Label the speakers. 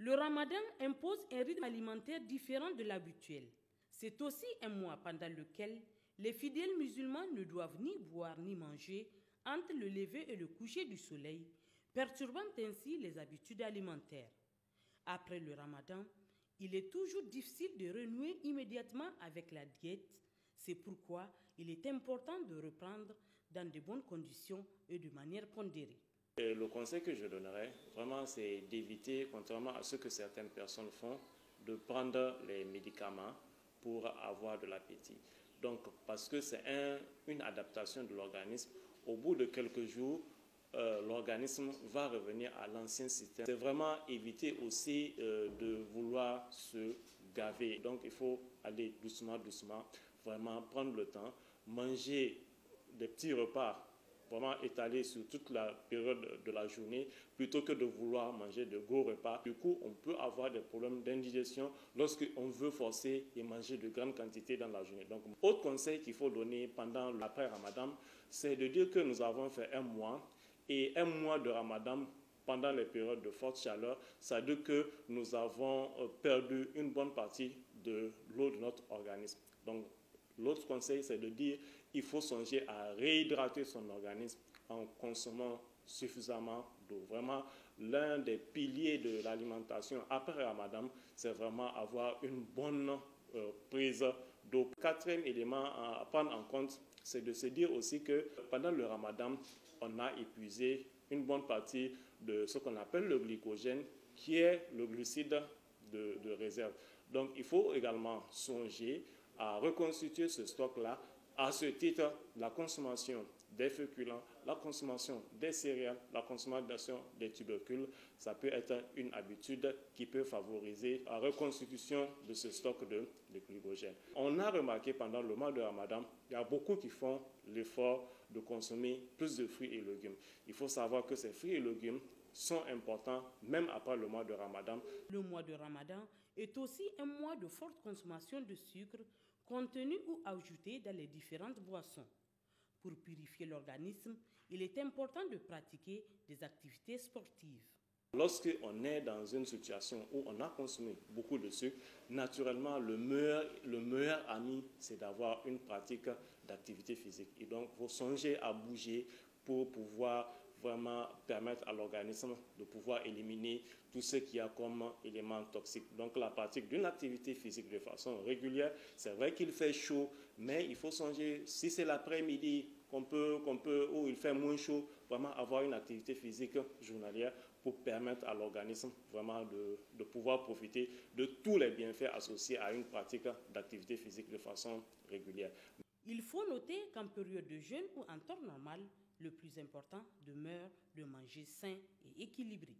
Speaker 1: Le ramadan impose un rythme alimentaire différent de l'habituel. C'est aussi un mois pendant lequel les fidèles musulmans ne doivent ni boire ni manger entre le lever et le coucher du soleil, perturbant ainsi les habitudes alimentaires. Après le ramadan, il est toujours difficile de renouer immédiatement avec la diète. C'est pourquoi il est important de reprendre dans de bonnes conditions et de manière pondérée.
Speaker 2: Et le conseil que je donnerais, vraiment, c'est d'éviter, contrairement à ce que certaines personnes font, de prendre les médicaments pour avoir de l'appétit. Donc, parce que c'est une adaptation de l'organisme, au bout de quelques jours, l'organisme va revenir à l'ancien système. C'est vraiment éviter aussi de vouloir se gaver. Donc, il faut aller doucement, doucement, vraiment prendre le temps, manger des petits repas vraiment étalés sur toute la période de la journée, plutôt que de vouloir manger de gros repas. Du coup, on peut avoir des problèmes d'indigestion lorsqu'on veut forcer et manger de grandes quantités dans la journée. Donc, autre conseil qu'il faut donner pendant l'après-Ramadan, c'est de dire que nous avons fait un mois, et un mois de Ramadan pendant les périodes de forte chaleur, ça veut dire que nous avons perdu une bonne partie de l'eau de notre organisme. Donc, l'autre conseil, c'est de dire qu'il faut songer à réhydrater son organisme en consommant suffisamment d'eau. Vraiment, l'un des piliers de l'alimentation après Ramadan, c'est vraiment avoir une bonne prise d'eau. Quatrième élément à prendre en compte, c'est de se dire aussi que pendant le Ramadan, on a épuisé une bonne partie de ce qu'on appelle le glycogène, qui est le glucide de réserve. Donc, il faut également songer à reconstituer ce stock-là. À ce titre, la consommation des féculents, la consommation des céréales, la consommation des tubercules, ça peut être une habitude qui peut favoriser la reconstitution de ce stock de glycogène. On a remarqué pendant le mois de Ramadan, il y a beaucoup qui font l'effort de consommer plus de fruits et légumes. Il faut savoir que ces fruits et légumes sont importants même après le mois de Ramadan.
Speaker 1: Le mois de Ramadan est aussi un mois de forte consommation de sucre contenu ou ajouté dans les différentes boissons. Pour purifier l'organisme, il est important de pratiquer des activités sportives.
Speaker 2: Lorsqu'on est dans une situation où on a consommé beaucoup de sucre, naturellement, le meilleur ami, c'est d'avoir une pratique d'activité physique. Et donc, il faut songer à bouger pour pouvoir vraiment permettre à l'organisme de pouvoir éliminer tout ce qu'il y a comme éléments toxiques. Donc, la pratique d'une activité physique de façon régulière, c'est vrai qu'il fait chaud, mais il faut songer, si c'est l'après-midi, où il fait moins chaud, vraiment avoir une activité physique journalière pour permettre à l'organisme vraiment de pouvoir profiter de tous les bienfaits associés à une pratique d'activité physique de façon régulière.
Speaker 1: Il faut noter qu'en période de jeûne ou en temps normal, le plus important demeure de manger sain et équilibré.